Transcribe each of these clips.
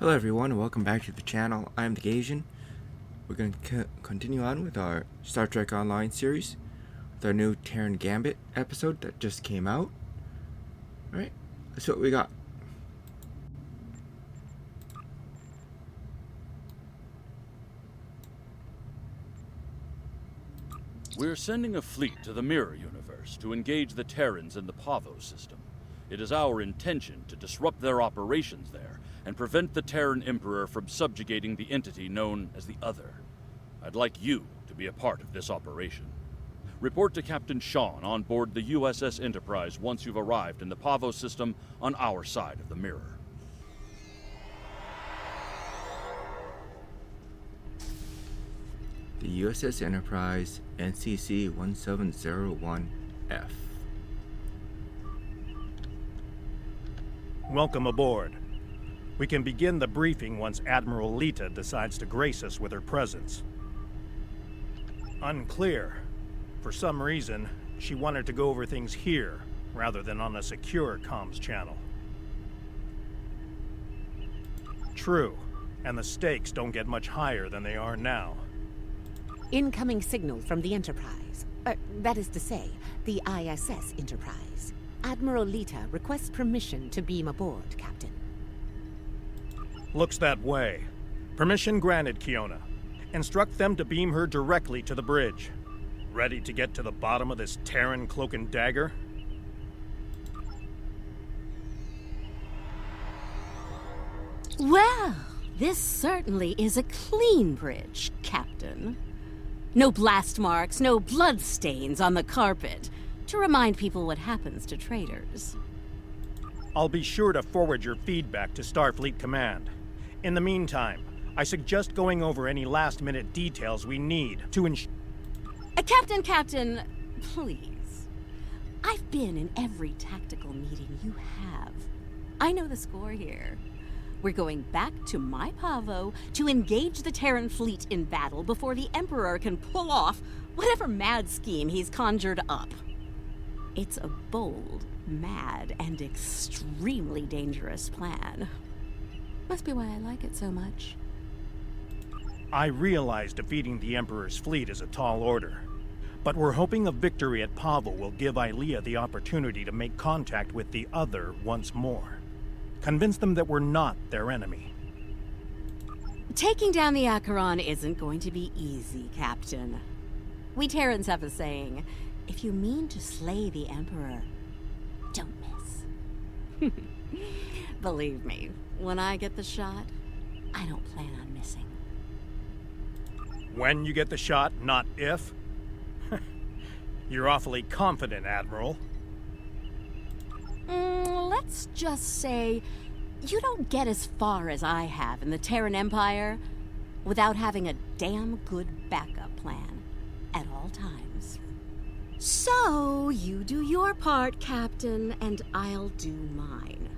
Hello everyone and welcome back to the channel. I'm the Gasian. We're going to continue on with our Star Trek Online series with our new Terran Gambit episode that just came out. Alright, that's what we got. We're sending a fleet to the Mirror Universe to engage the Terrans in the Pavo system. It is our intention to disrupt their operations there and prevent the Terran Emperor from subjugating the entity known as the Other. I'd like you to be a part of this operation. Report to Captain Sean on board the USS Enterprise once you've arrived in the Pavo system on our side of the mirror. The USS Enterprise, NCC 1701F. Welcome aboard. We can begin the briefing once Admiral Lita decides to grace us with her presence. Unclear. For some reason, she wanted to go over things here, rather than on a secure comms channel. True, and the stakes don't get much higher than they are now. Incoming signal from the Enterprise. That is to say, the ISS Enterprise. Admiral Lita requests permission to beam aboard, Captain. Looks that way. Permission granted, Kiona. Instruct them to beam her directly to the bridge. Ready to get to the bottom of this Terran cloak and dagger? Well, this certainly is a clean bridge, Captain. No blast marks, no blood stains on the carpet, to remind people what happens to traitors. I'll be sure to forward your feedback to Starfleet Command. In the meantime, I suggest going over any last-minute details we need to ensure... Captain, please. I've been in every tactical meeting you have. I know the score here. We're going back to my Pavo to engage the Terran fleet in battle before the Emperor can pull off whatever mad scheme he's conjured up. It's a bold, mad, and extremely dangerous plan. Must be why I like it so much. I realize defeating the Emperor's fleet is a tall order, but we're hoping a victory at Pavo will give Ilea the opportunity to make contact with the Other once more. Convince them that we're not their enemy. Taking down the Acheron isn't going to be easy, Captain. We Terrans have a saying, if you mean to slay the Emperor, don't miss. Believe me, when I get the shot, I don't plan on missing. When you get the shot, not if? You're awfully confident, Admiral. Let's just say you don't get as far as I have in the Terran Empire without having a damn good backup plan at all times. So, you do your part, Captain, and I'll do mine.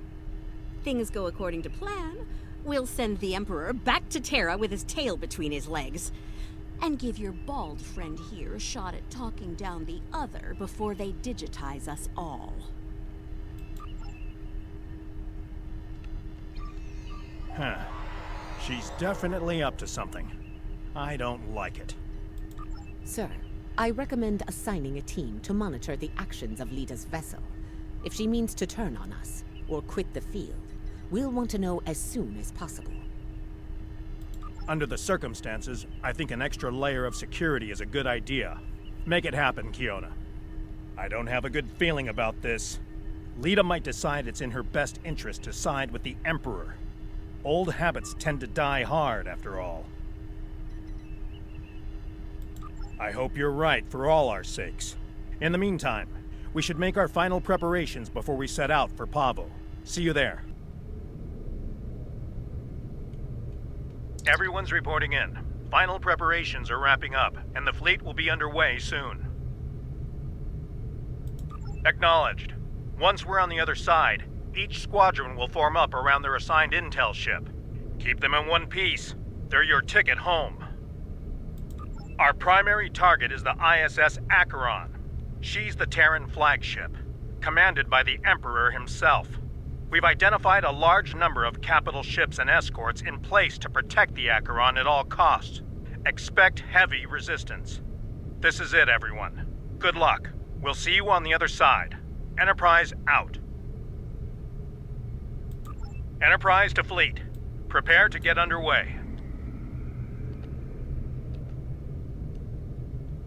Things go according to plan, we'll send the Emperor back to Terra with his tail between his legs, and give your bald friend here a shot at talking down the Other before they digitize us all. Huh. She's definitely up to something. I don't like it. Sir, I recommend assigning a team to monitor the actions of Lita's vessel. If she means to turn on us, or quit the field, we'll want to know as soon as possible. Under the circumstances, I think an extra layer of security is a good idea. Make it happen, Kiona. I don't have a good feeling about this. Lita might decide it's in her best interest to side with the Emperor. Old habits tend to die hard, after all. I hope you're right for all our sakes. In the meantime, we should make our final preparations before we set out for Pavo. See you there. Everyone's reporting in. Final preparations are wrapping up, and the fleet will be underway soon. Acknowledged. Once we're on the other side, each squadron will form up around their assigned intel ship. Keep them in one piece. They're your ticket home. Our primary target is the ISS Acheron. She's the Terran flagship, commanded by the Emperor himself. We've identified a large number of capital ships and escorts in place to protect the Acheron at all costs. Expect heavy resistance. This is it, everyone. Good luck. We'll see you on the other side. Enterprise out. Enterprise to fleet. Prepare to get underway.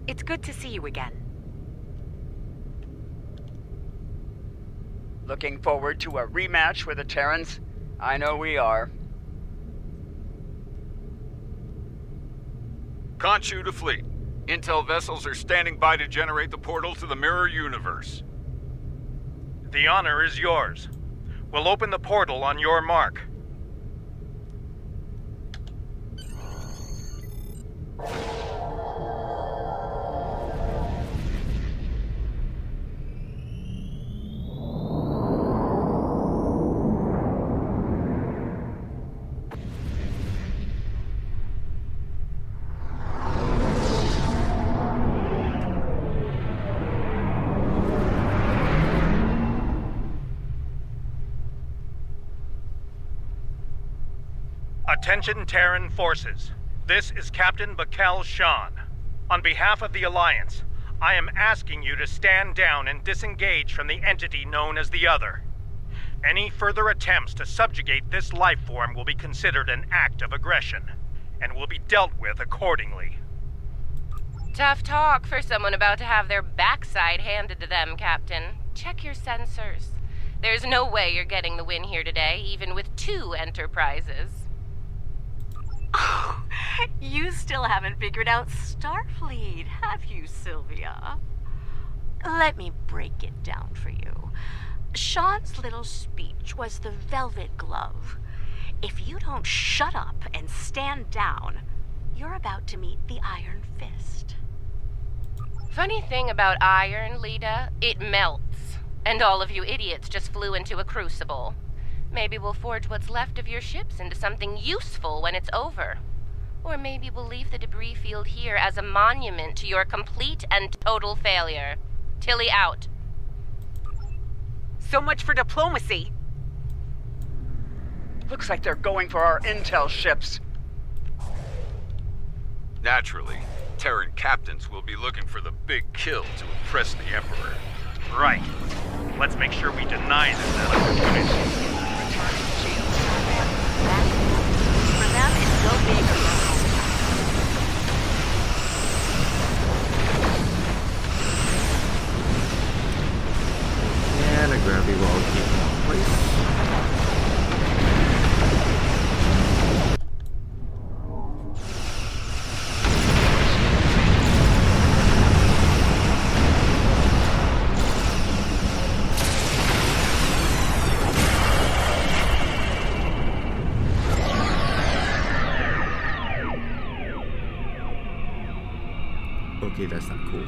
It's good to see you again. Looking forward to a rematch with the Terrans? I know we are. Khonshu to fleet. Intel vessels are standing by to generate the portal to the mirror universe. The honor is yours. We'll open the portal on your mark. Attention Terran forces. This is Captain Bakel Shan. On behalf of the Alliance, I am asking you to stand down and disengage from the entity known as the Other. Any further attempts to subjugate this life form will be considered an act of aggression, and will be dealt with accordingly. Tough talk for someone about to have their backside handed to them, Captain. Check your sensors. There's no way you're getting the win here today, even with 2 Enterprises. Oh, you still haven't figured out Starfleet, have you, Sylvia? Let me break it down for you. Sean's little speech was the velvet glove. If you don't shut up and stand down, you're about to meet the Iron Fist. Funny thing about iron, Lita, it melts. And all of you idiots just flew into a crucible. Maybe we'll forge what's left of your ships into something useful when it's over. Or maybe we'll leave the debris field here as a monument to your complete and total failure. Tilly out. So much for diplomacy. Looks like they're going for our intel ships. Naturally, Terran captains will be looking for the big kill to impress the Emperor. Right. Let's make sure we deny them that opportunity. For them, it's go big or go home. And a gravity well keeping in place. Okay, that's not cool.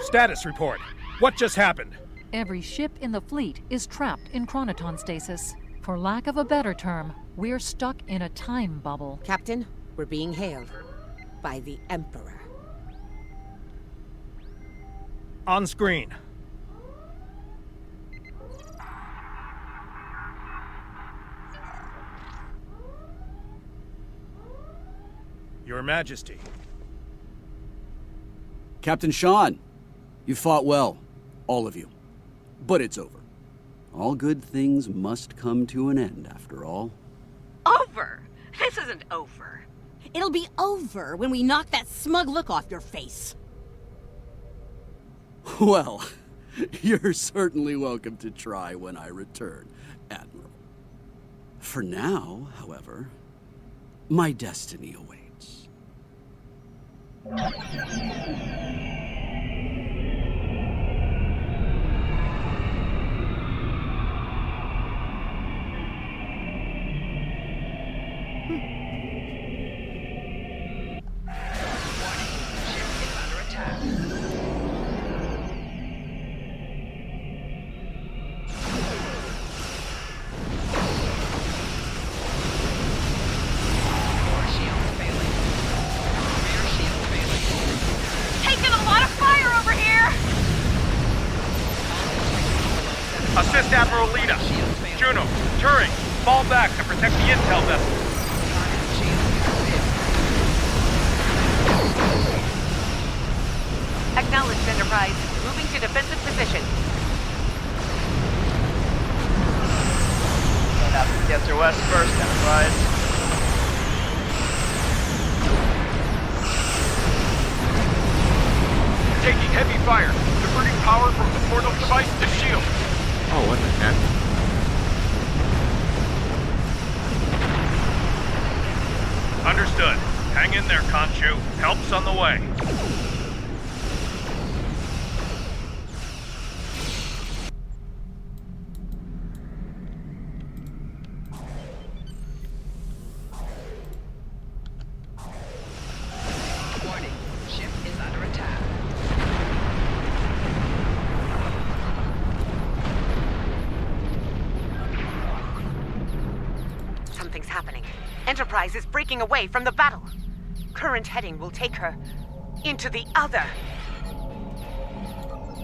Status report. What just happened? Every ship in the fleet is trapped in chronoton stasis. For lack of a better term, we're stuck in a time bubble. Captain, we're being hailed by the Emperor. On screen. Your Majesty. Captain Sean, you fought well. All of you. But it's over. All good things must come to an end, after all. Over? This isn't over. It'll be over when we knock that smug look off your face. Well, you're certainly welcome to try when I return, Admiral. For now, however, my destiny awaits. Assist Admiral Lita. Juno, Turing, fall back to protect the intel vessel. Acknowledged, Enterprise. Moving to defensive position. Have to get through west first, Enterprise. Taking heavy fire. Diverting power from the portal device to shield. Oh, what the heck? Understood. Hang in there, Khonshu. Help's on the way. Warning. Ship is under attack. Something's happening. Enterprise is breaking away from the battle. Current heading will take her into the other.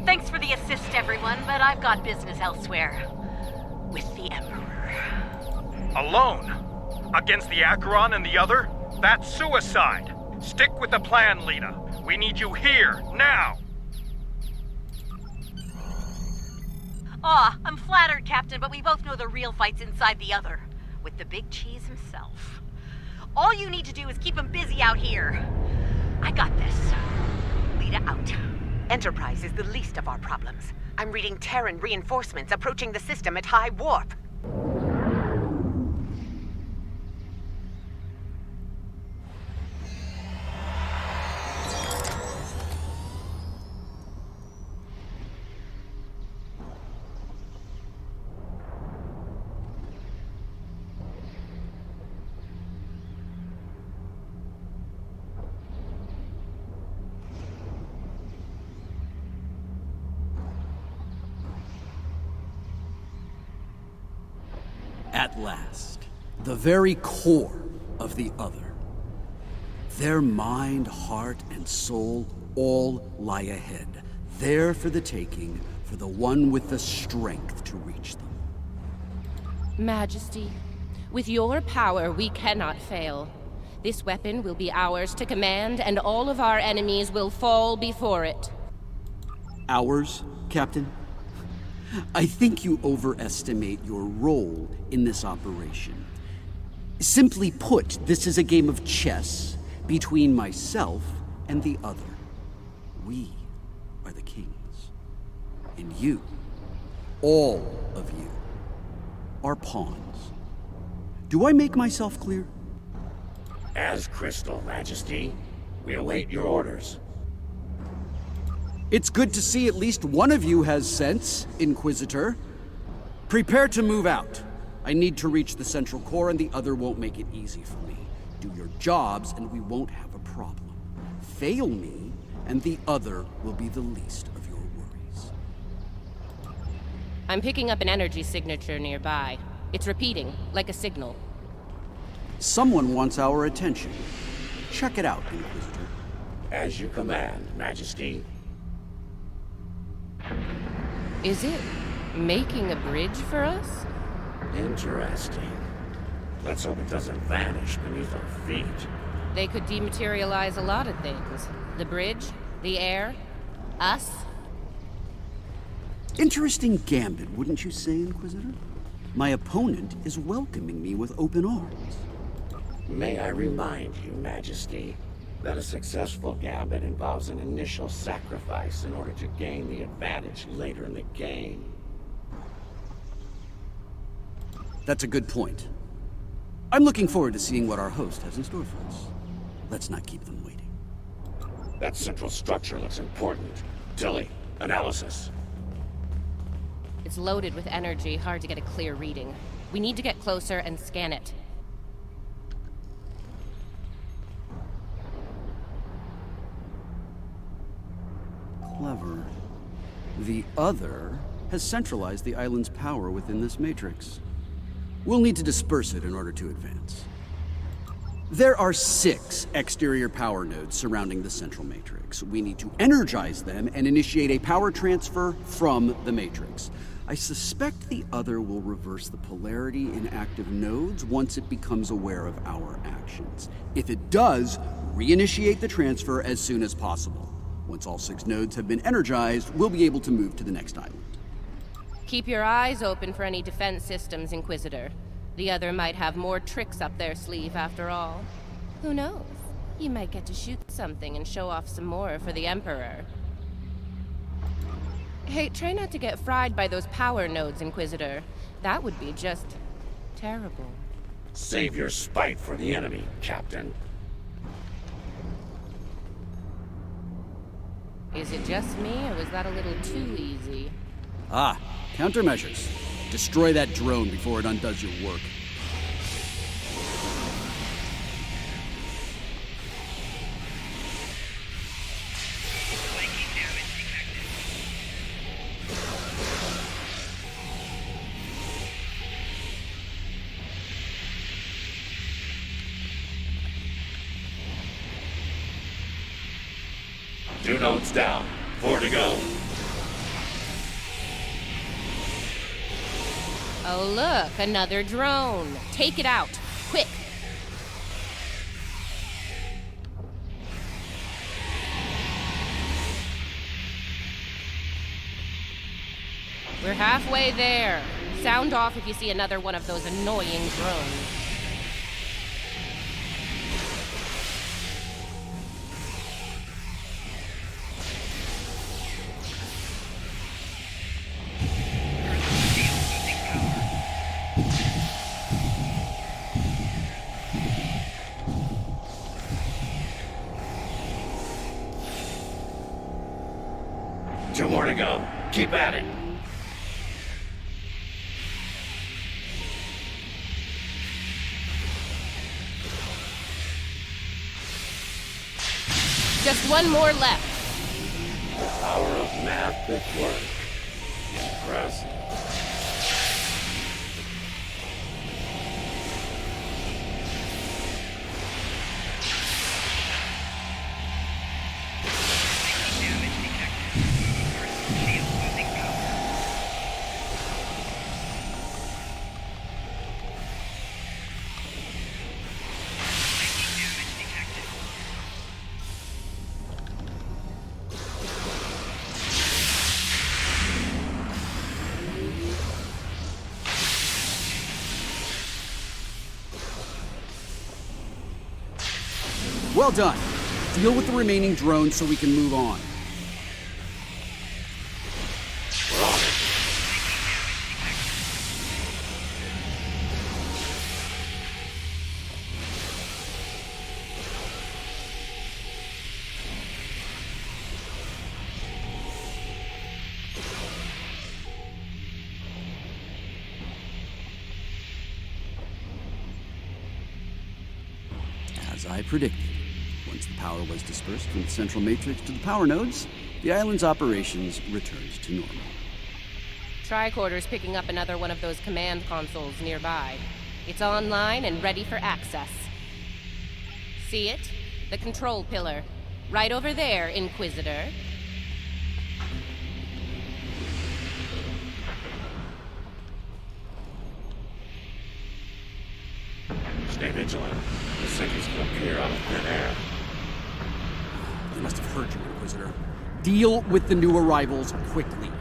Thanks for the assist, everyone, but I've got business elsewhere. With the Emperor. Alone? Against the Acheron and the other? That's suicide. Stick with the plan, Lita. We need you here, now. Aw, I'm flattered, Captain, but we both know the real fight's inside the other. With the big cheese himself. All you need to do is keep him busy out here. I got this. Lita out. Enterprise is the least of our problems. I'm reading Terran reinforcements approaching the system at high warp. At last, the very core of the other. Their mind, heart, and soul all lie ahead, there for the taking, for the one with the strength to reach them. Majesty, with your power, we cannot fail. This weapon will be ours to command, and all of our enemies will fall before it. Ours, Captain? I think you overestimate your role in this operation. Simply put, this is a game of chess between myself and the other. We are the kings. And you, all of you, are pawns. Do I make myself clear? As crystal, Majesty. We await your orders. It's good to see at least one of you has sense, Inquisitor. Prepare to move out. I need to reach the central core and the other won't make it easy for me. Do your jobs and we won't have a problem. Fail me and the other will be the least of your worries. I'm picking up an energy signature nearby. It's repeating, like a signal. Someone wants our attention. Check it out, Inquisitor. As you command, Majesty. Is it making a bridge for us? Interesting. Let's hope it doesn't vanish beneath our feet. They could dematerialize a lot of things. The bridge, the air, us. Interesting gambit, wouldn't you say, Inquisitor? My opponent is welcoming me with open arms. May I remind you, Majesty, that a successful gambit involves an initial sacrifice in order to gain the advantage later in the game. That's a good point. I'm looking forward to seeing what our host has in store for us. Let's not keep them waiting. That central structure looks important. Tilly, analysis. It's loaded with energy, hard to get a clear reading. We need to get closer and scan it. Clever. The other has centralized the island's power within this matrix. We'll need to disperse it in order to advance. There are 6 exterior power nodes surrounding the central matrix. We need to energize them and initiate a power transfer from the matrix. I suspect the other will reverse the polarity in active nodes once it becomes aware of our actions. If it does, reinitiate the transfer as soon as possible. Once all 6 nodes have been energized, we'll be able to move to the next island. Keep your eyes open for any defense systems, Inquisitor. The other might have more tricks up their sleeve after all. Who knows? You might get to shoot something and show off some more for the Emperor. Hey, try not to get fried by those power nodes, Inquisitor. That would be just terrible. Save your spite for the enemy, Captain. Is it just me, or was that a little too easy? Ah, countermeasures. Destroy that drone before it undoes your work. Two nodes down. 4 to go. Oh look, another drone. Take it out, quick. We're halfway there. Sound off if you see another one of those annoying drones. Two more to go. Keep at it. Just one more left. The power of math at work. Impressive. Well done. Deal with the remaining drones so we can move on. As I predicted, once the power was dispersed from the central matrix to the power nodes, the island's operations returned to normal. Tricorder's picking up another one of those command consoles nearby. It's online and ready for access. See it? The control pillar. Right over there, Inquisitor. Stay vigilant. The Sinkies can appear out of thin air. They must have heard you, Inquisitor. Deal with the new arrivals quickly.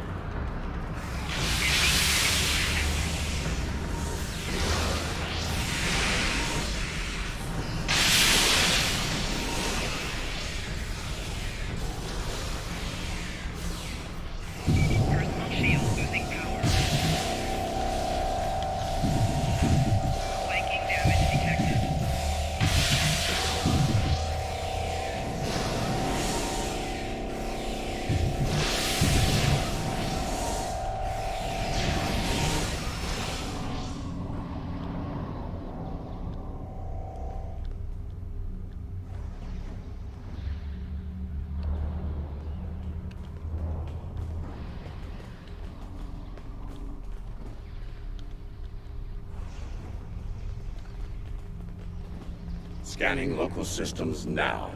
Scanning local systems now.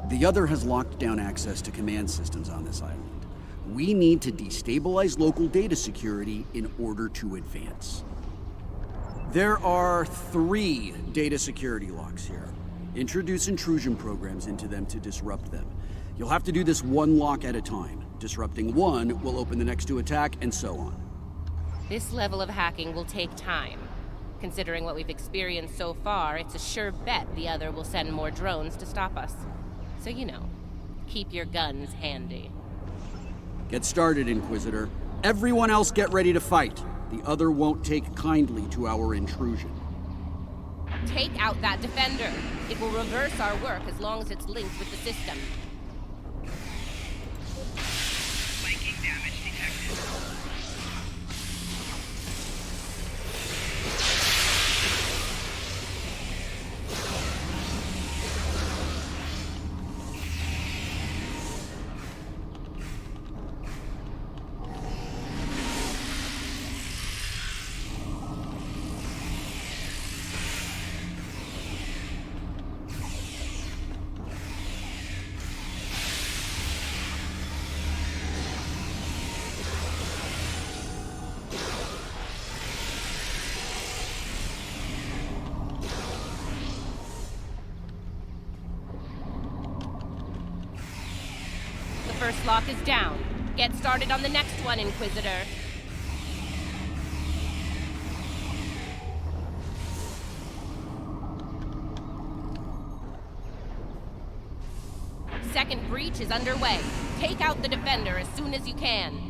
The other has locked down access to command systems on this island. We need to destabilize local data security in order to advance. There are 3 data security locks here. Introduce intrusion programs into them to disrupt them. You'll have to do this one lock at a time. Disrupting one will open the next to attack, and so on. This level of hacking will take time. Considering what we've experienced so far, it's a sure bet the other will send more drones to stop us. So you know, keep your guns handy. Get started, Inquisitor. Everyone else get ready to fight. The other won't take kindly to our intrusion. Take out that defender. It will reverse our work as long as it's linked with the system. Flanking damage detected. First lock is down. Get started on the next one, Inquisitor. Second breach is underway. Take out the defender as soon as you can.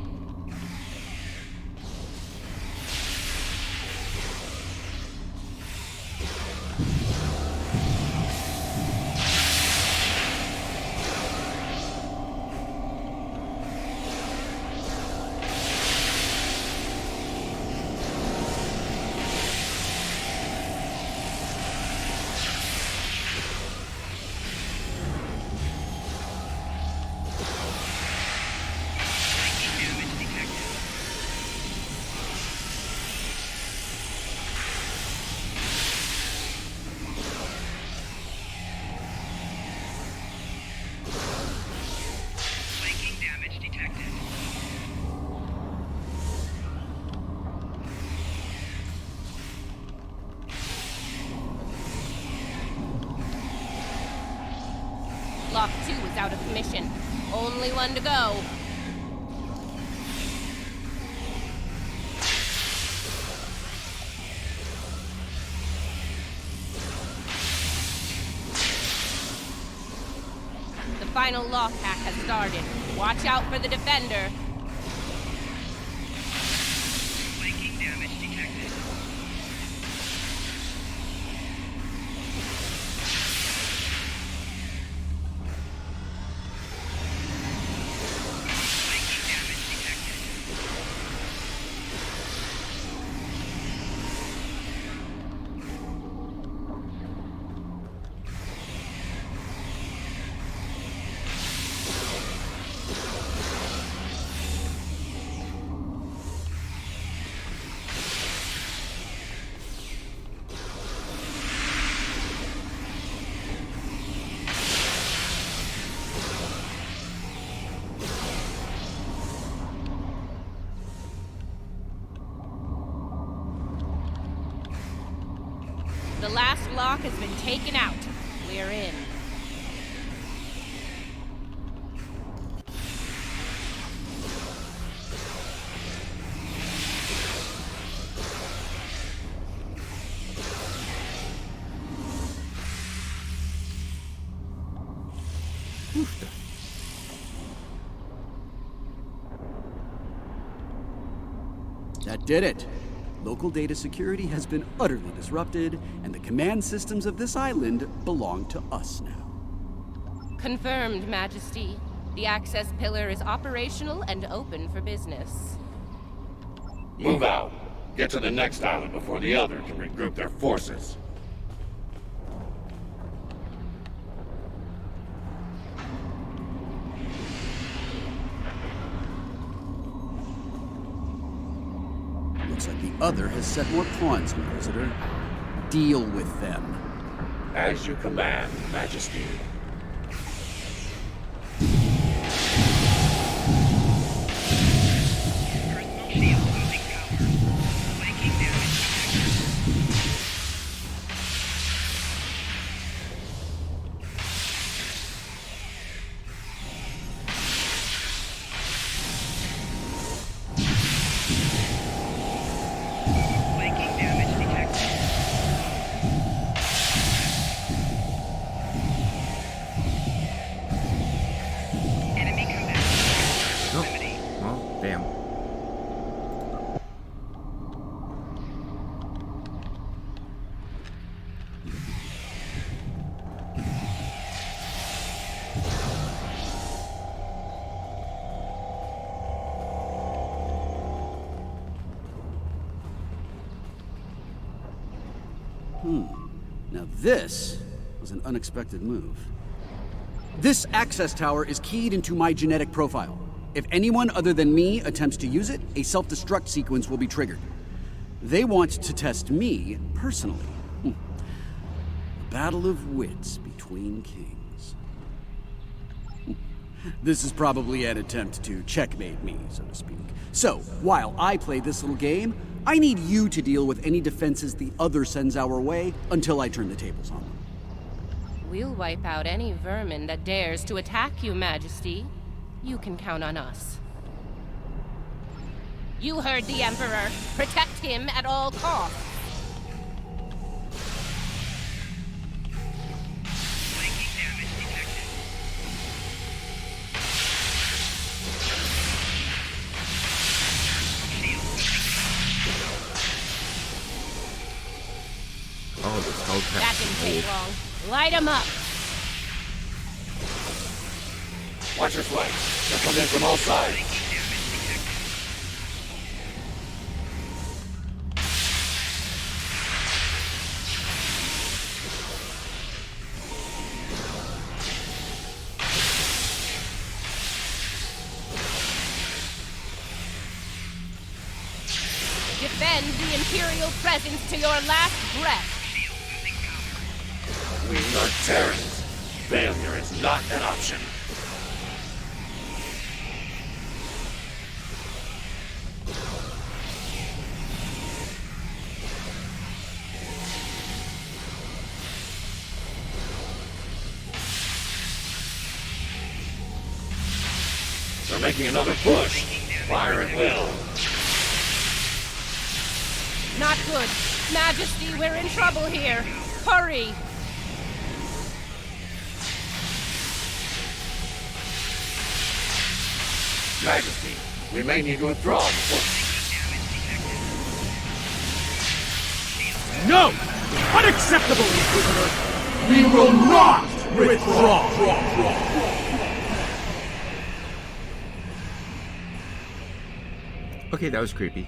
Lock 2 is out of commission. Only one to go. The final lock hack has started. Watch out for the defender. Flanking damage detected. The last lock has been taken out. We're in. That did it. Local data security has been utterly disrupted, and the command systems of this island belong to us now. Confirmed, Majesty. The access pillar is operational and open for business. Move out. Get to the next island before the other can regroup their forces. Looks Looks like the other has set more pawns, Inquisitor. Deal with them. As you command, Majesty. Personal shield losing power. Flanking damage detected. Flanking damage detected. Enemy combat. Proximity. Well, damn. Now this was an unexpected move. This access tower is keyed into my genetic profile. If anyone other than me attempts to use it, a self-destruct sequence will be triggered. They want to test me personally. A battle of wits between kings. This is probably an attempt to checkmate me, so to speak. So, while I play this little game, I need you to deal with any defenses the other sends our way until I turn the tables on them. We'll wipe out any vermin that dares to attack you, Majesty. You can count on us. You heard the Emperor. Protect him at all costs. Flanking damage detected. Shield Oh, this whole crap. That didn't take long. Light him up. Watch your flank. They're coming in from all sides. Defend the Imperial presence to your last breath. We are Terrans. Failure is not an option. They're making another push. Fire at will. Not good. Majesty, we're in trouble here. Hurry. Majesty, we may need to withdraw. No! Unacceptable, Inquisitor! We will not withdraw! Okay, that was creepy.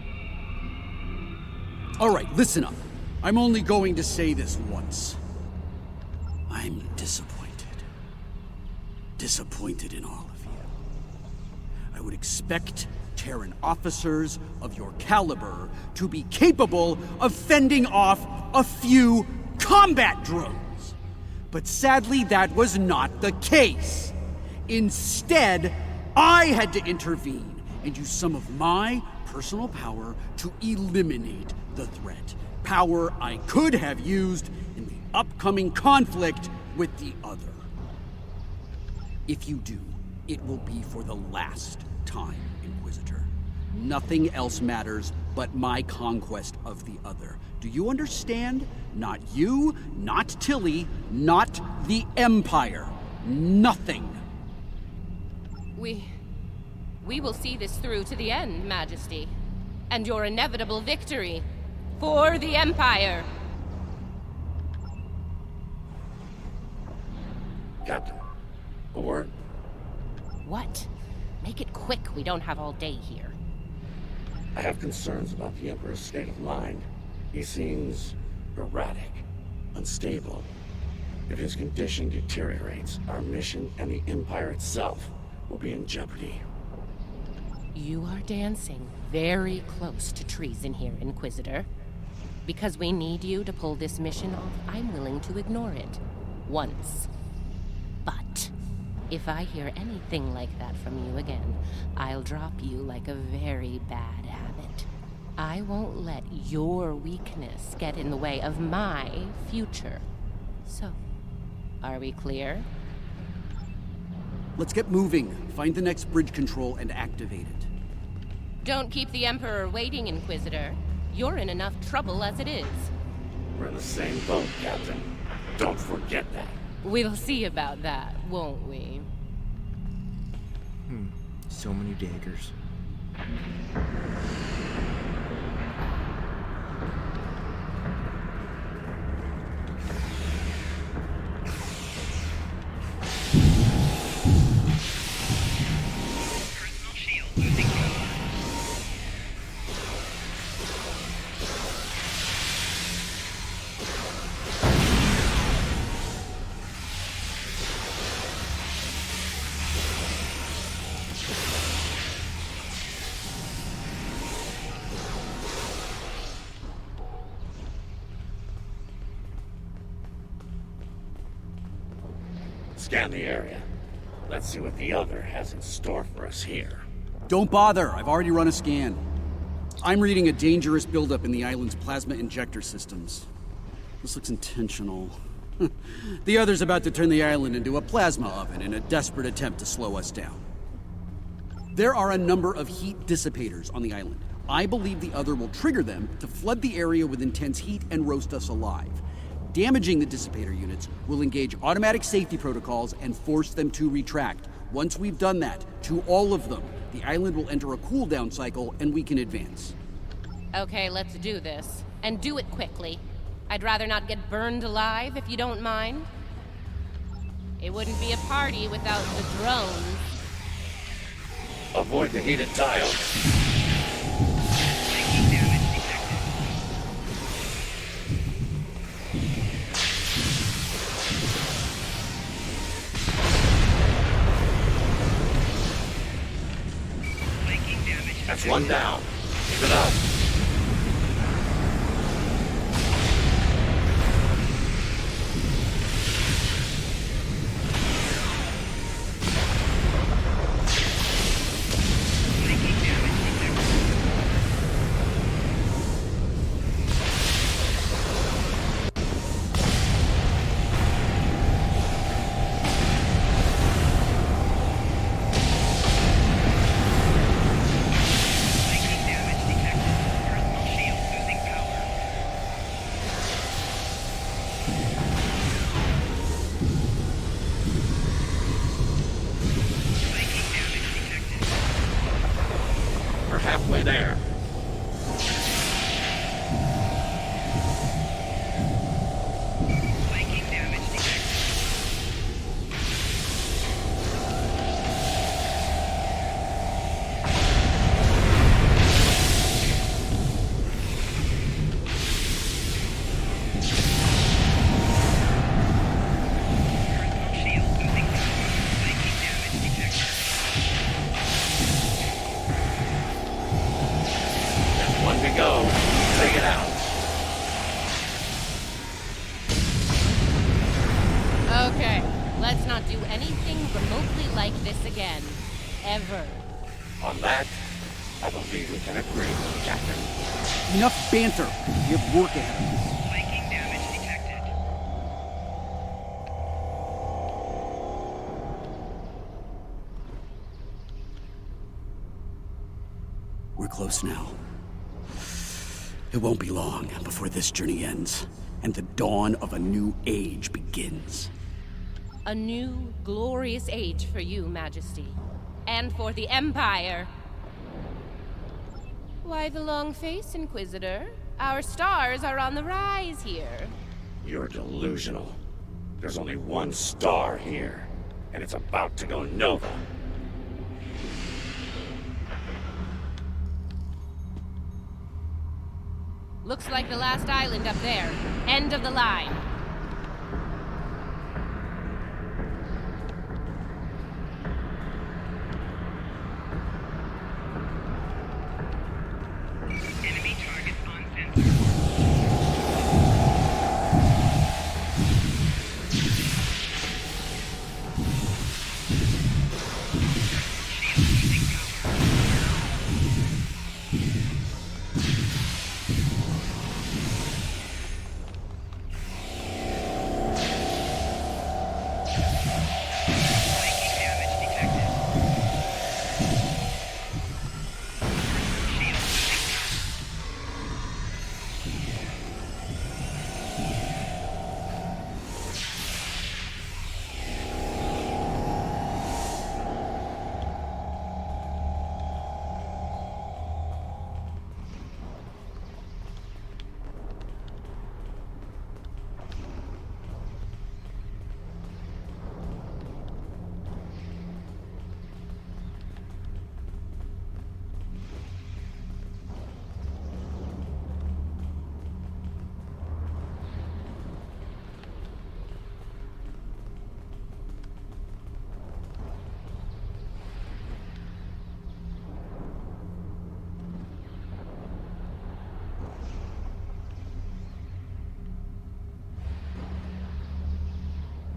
All right, listen up. I'm only going to say this once. I'm disappointed. Disappointed in all of you. I would expect Terran officers of your caliber to be capable of fending off a few combat drones. But sadly, that was not the case. Instead, I had to intervene and use some of my personal power to eliminate the threat. Power I could have used in the upcoming conflict with the other. If you do, it will be for the last time, Inquisitor. Nothing else matters but my conquest of the other. Do you understand? Not you, not Tilly, not the Empire. Nothing. We will see this through to the end, Majesty. And your inevitable victory for the Empire. Captain, a word. What? Make it quick. We don't have all day here. I have concerns about the Emperor's state of mind. He seems erratic, unstable. If his condition deteriorates, our mission and the Empire itself will be in jeopardy. You are dancing very close to treason here, Inquisitor. Because we need you to pull this mission off, I'm willing to ignore it. Once. But if I hear anything like that from you again, I'll drop you like a very bad habit. I won't let your weakness get in the way of my future. So, are we clear? Let's get moving. Find the next bridge control and activate it. Don't keep the Emperor waiting, Inquisitor. You're in enough trouble as it is. We're in the same boat, Captain. Don't forget that. We'll see about that, won't we? So many daggers. Personal shield losing power. Scan the area. Let's see what the other has in store for us here. Don't bother. I've already run a scan. I'm reading a dangerous buildup in the island's plasma injector systems. This looks intentional. The other's about to turn the island into a plasma oven in a desperate attempt to slow us down. There are a number of heat dissipators on the island. I believe the other will trigger them to flood the area with intense heat and roast us alive. Damaging the dissipator units will engage automatic safety protocols and force them to retract. Once we've done that, to all of them, the island will enter a cooldown cycle and we can advance. Okay, let's do this. And do it quickly. I'd rather not get burned alive, if you don't mind. It wouldn't be a party without the drones. Avoid the heated tiles. Flanking damage detected. Flanking damage That's detected. one down. Keep it up. Flanking damage detected. Flanking damage detected. Personal shield losing power. Flanking damage detected. We're halfway there. Flanking damage detected. Personal shield losing power. Flanking damage detected. There's one to go. Take it out. Okay, let's not do anything remotely like this again. Ever. On that, I believe we can agree, Captain. Enough banter. We have work ahead of us. Flanking damage detected. We're close now. It won't be long before this journey ends, and the dawn of a new age begins. A new, glorious age for you, Majesty. And for the Empire. Why the long face, Inquisitor? Our stars are on the rise here. You're delusional. There's only one star here, and it's about to go nova. Looks like the last island up there. End of the line.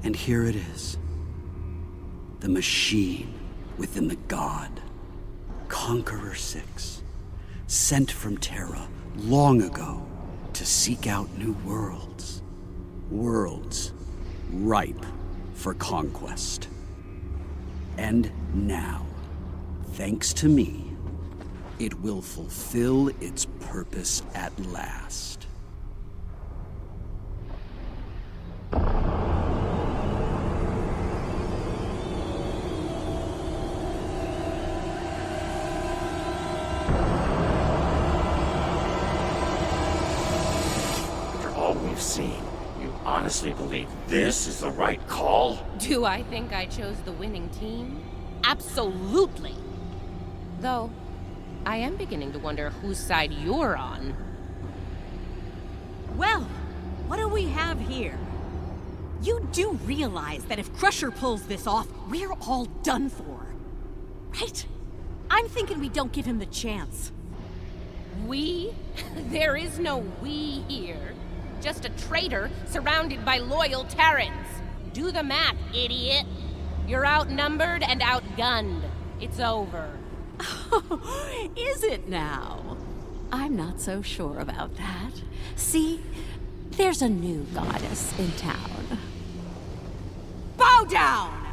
And here it is. The machine within the god. Conqueror 6. Sent from Terra long ago to seek out new worlds. Worlds ripe for conquest. And now, thanks to me, it will fulfill its purpose at last. After all we've seen, you honestly believe this is the right call? Do I think I chose the winning team? Absolutely. Though, I am beginning to wonder whose side you're on. Well, what do we have here? You do realize that if Crusher pulls this off, we're all done for, right? I'm thinking we don't give him the chance. We? There is no we here. Just a traitor surrounded by loyal Terrans. Do the math, idiot. You're outnumbered and outgunned. It's over. Is it now? I'm not so sure about that. See, there's a new goddess in town. Bow down!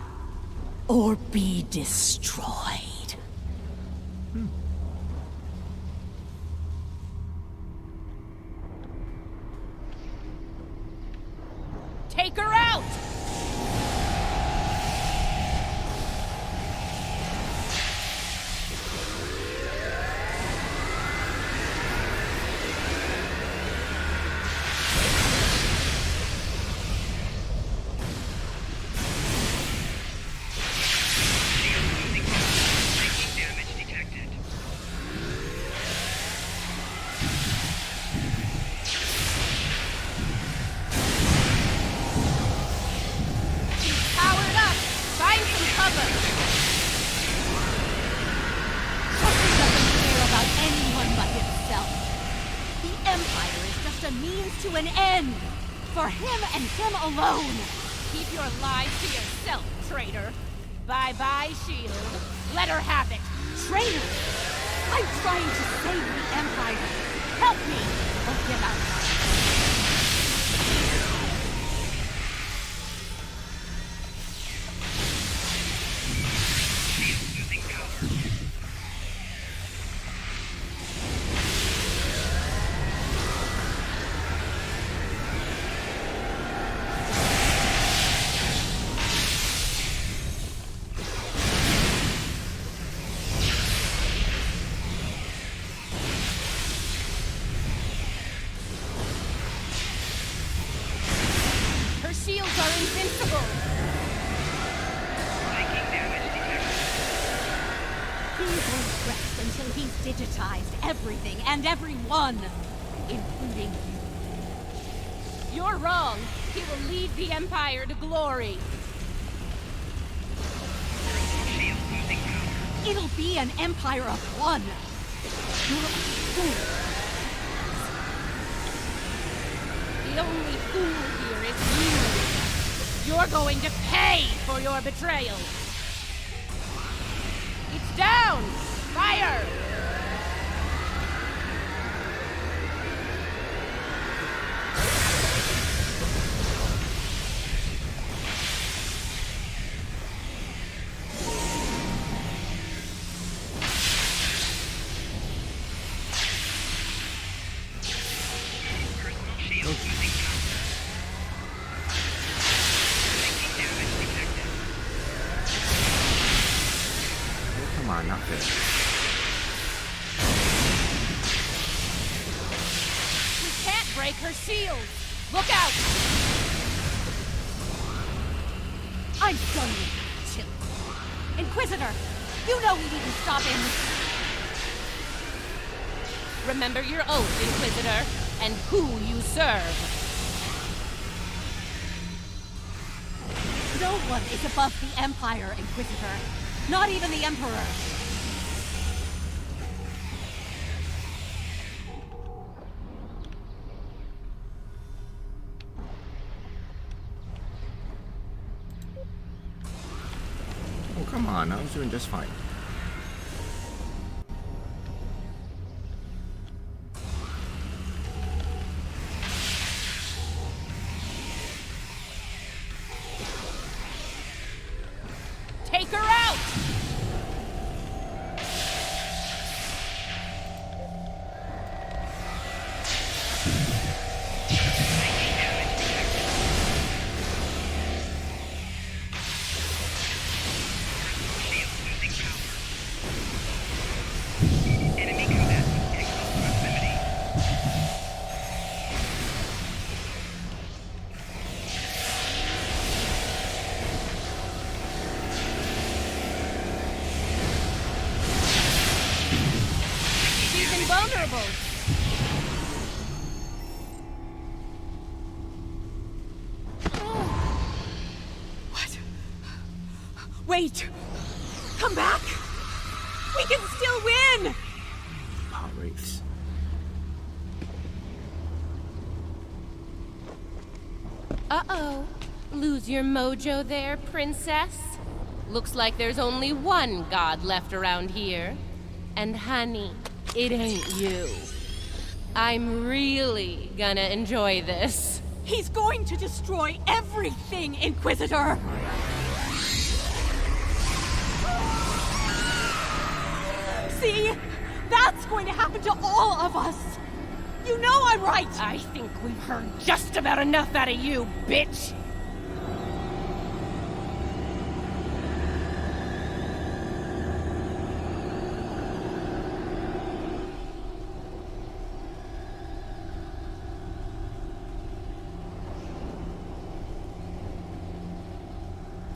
Or be destroyed. Take her out! To an end! For him and him alone! Keep your lies to yourself, traitor. Bye-bye, shield. Let her have it. Traitor! I'm trying to save the Empire. Help me, or get out. Shields are invincible! Taking damage detected. He won't rest until he's digitized everything and everyone, including you. You're wrong. He will lead the Empire to glory. Shield losing power. It'll be an empire of one. The only fool here is you. You're going to pay for your betrayal. It's down! Fire! Come on, not this. We can't break her shield! Look out! I'm done with you, Chill. Inquisitor, you know we needn't stop him. Remember your oath, Inquisitor, and who you serve. No one is above the Empire, Inquisitor. Not even the Emperor. Come on, I was doing just fine. Take her out! Vulnerable. What? Wait! Come back! We can still win! Power wraiths. Uh-oh. Lose your mojo there, princess? Looks like there's only one god left around here. And honey, it ain't you. I'm really gonna enjoy this. He's going to destroy everything, Inquisitor! See? That's going to happen to all of us! You know I'm right! I think we've heard just about enough out of you, bitch!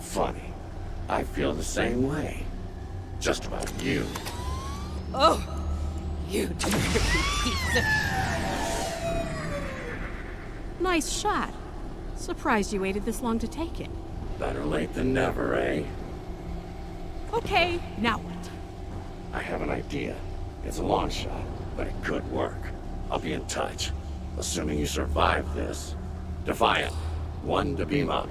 Funny. I feel the same way. Just about you. Oh! You dirty piece of... Nice shot. Surprised you waited this long to take it. Better late than never, eh? Okay, now what? I have an idea. It's a long shot, but it could work. I'll be in touch. Assuming you survive this. Defiant. 1 to beam up.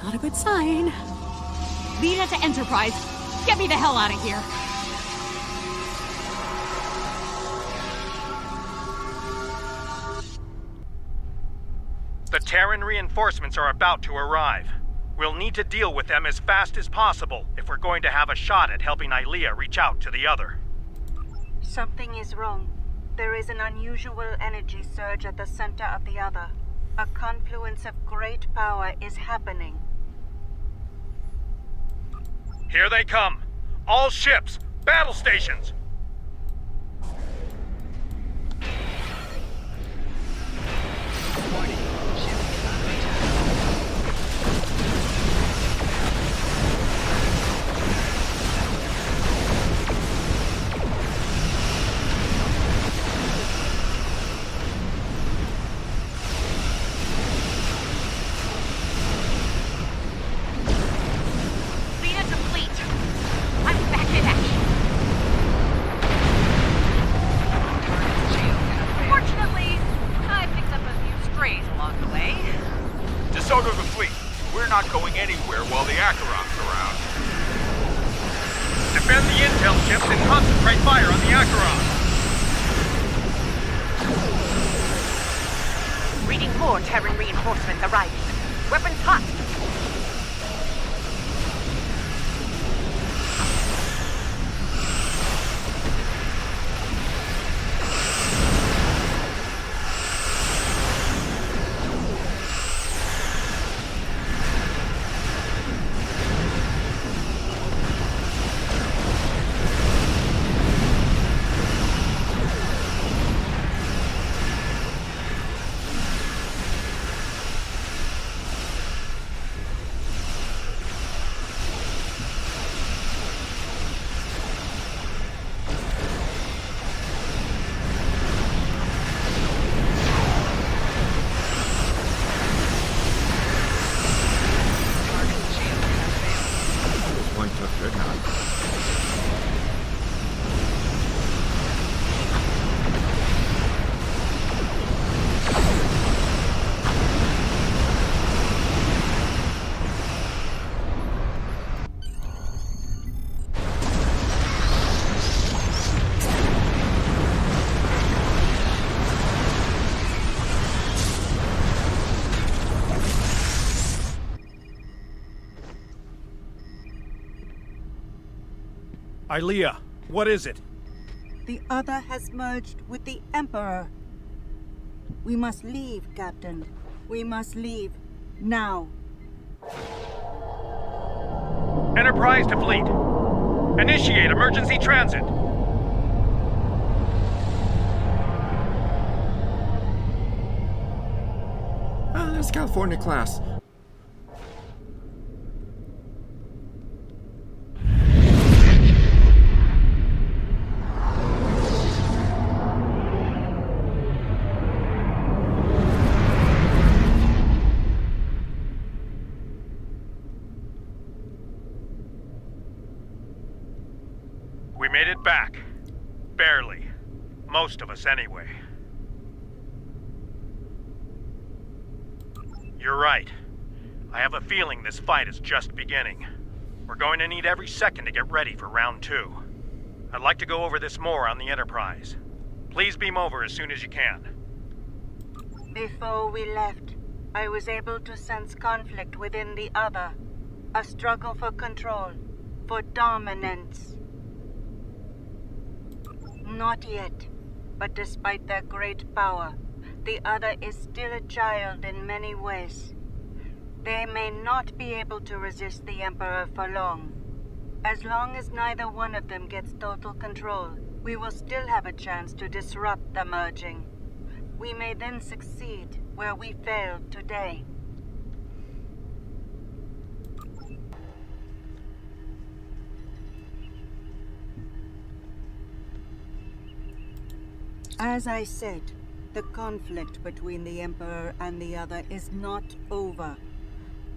Not a good sign. Lead us to Enterprise. Get me the hell out of here. The Terran reinforcements are about to arrive. We'll need to deal with them as fast as possible if we're going to have a shot at helping Ilea reach out to the other. Something is wrong. There is an unusual energy surge at the center of the other. A confluence of great power is happening. Here they come! All ships! Battle stations! Defend the intel ships and concentrate fire on the Acheron. Reading more Terran reinforcements arriving. Weapons hot. One took good now. Ilea, what is it? The other has merged with the Emperor. We must leave, Captain. We must leave. Now. Enterprise to fleet. Initiate emergency transit. There's California class. We made it back. Barely. Most of us, anyway. You're right. I have a feeling this fight is just beginning. We're going to need every second to get ready for round 2. I'd like to go over this more on the Enterprise. Please beam over as soon as you can. Before we left, I was able to sense conflict within the other. A struggle for control, for dominance. Not yet, but despite their great power, the other is still a child in many ways. They may not be able to resist the Emperor for long. As long as neither one of them gets total control, we will still have a chance to disrupt the merging. We may then succeed where we failed today. As I said, the conflict between the Emperor and the other is not over.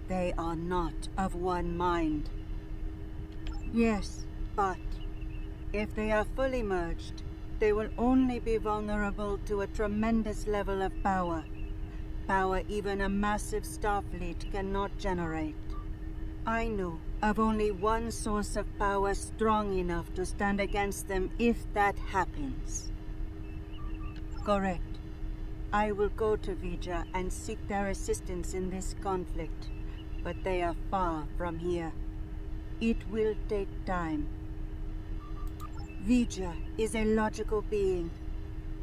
They are not of one mind. Yes, but if they are fully merged, they will only be vulnerable to a tremendous level of power. Power even a massive Starfleet cannot generate. I know of only one source of power strong enough to stand against them if that happens. Correct. I will go to Vija and seek their assistance in this conflict, but they are far from here. It will take time. Vija is a logical being.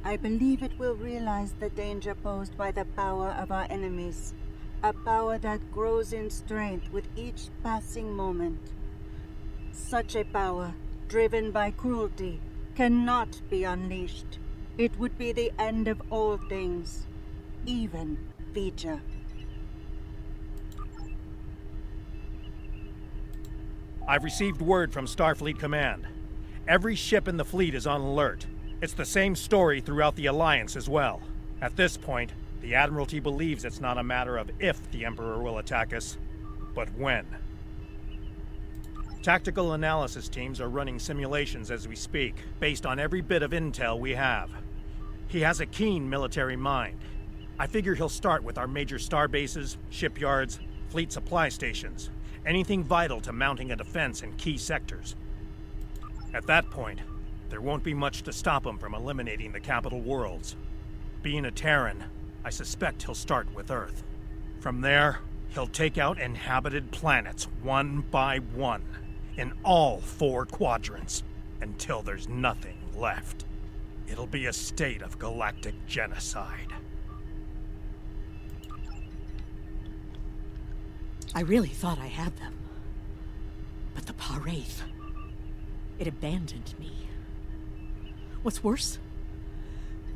I believe it will realize the danger posed by the power of our enemies, a power that grows in strength with each passing moment. Such a power, driven by cruelty, cannot be unleashed. It would be the end of all things, even Vija. I've received word from Starfleet Command. Every ship in the fleet is on alert. It's the same story throughout the Alliance as well. At this point, the Admiralty believes it's not a matter of if the Emperor will attack us, but when. Tactical analysis teams are running simulations as we speak, based on every bit of intel we have. He has a keen military mind. I figure he'll start with our major star bases, shipyards, fleet supply stations, anything vital to mounting a defense in key sectors. At that point, there won't be much to stop him from eliminating the capital worlds. Being a Terran, I suspect he'll start with Earth. From there, he'll take out inhabited planets one by one, in all 4 quadrants, until there's nothing left. It'll be a state of galactic genocide. I really thought I had them. But the Paraith, it abandoned me. What's worse,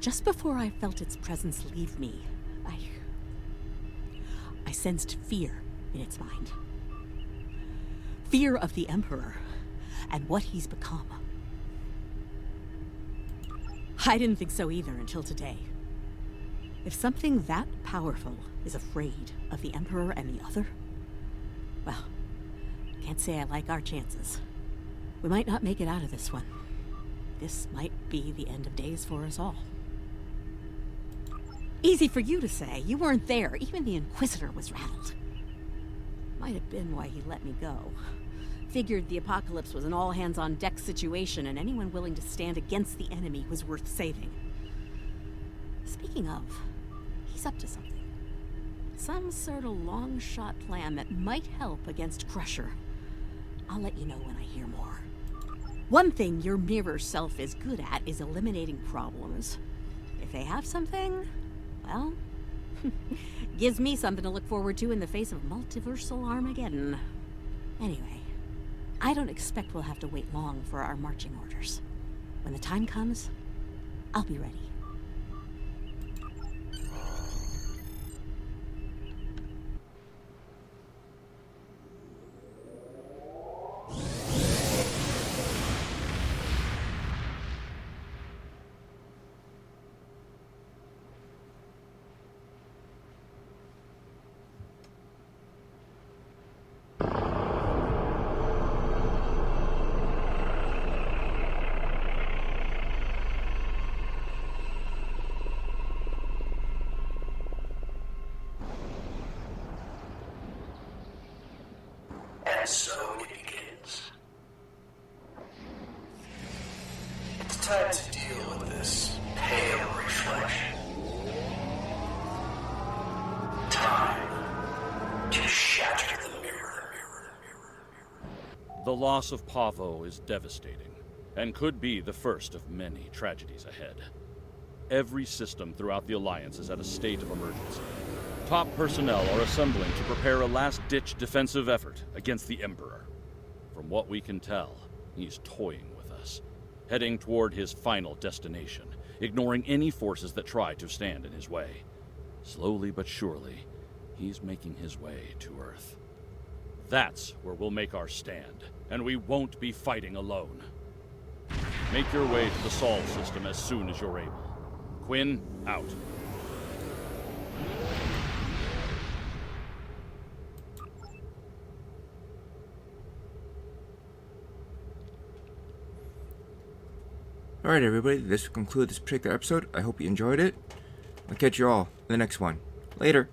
just before I felt its presence leave me, I sensed fear in its mind. Fear of the Emperor and what he's become. I didn't think so either until today. If something that powerful is afraid of the Emperor and the other, well, can't say I like our chances. We might not make it out of this one. This might be the end of days for us all. Easy for you to say. You weren't there. Even the Inquisitor was rattled. Might have been why he let me go. Figured the apocalypse was an all-hands-on-deck situation, and anyone willing to stand against the enemy was worth saving. Speaking of, he's up to something. Some sort of long-shot plan that might help against Crusher. I'll let you know when I hear more. One thing your mirror self is good at is eliminating problems. If they have something, well, gives me something to look forward to in the face of multiversal Armageddon. Anyway, I don't expect we'll have to wait long for our marching orders. When the time comes, I'll be ready. And so it begins. It's time to deal with this pale reflection. Time to shatter the mirror. The loss of Pavo is devastating, and could be the first of many tragedies ahead. Every system throughout the Alliance is at a state of emergency. Top personnel are assembling to prepare a last-ditch defensive effort against the Emperor. From what we can tell, he's toying with us, heading toward his final destination, ignoring any forces that try to stand in his way. Slowly but surely, he's making his way to Earth. That's where we'll make our stand, and we won't be fighting alone. Make your way to the Sol system as soon as you're able. Quinn, out. Alright everybody, this will conclude this particular episode. I hope you enjoyed it. I'll catch you all in the next one. Later.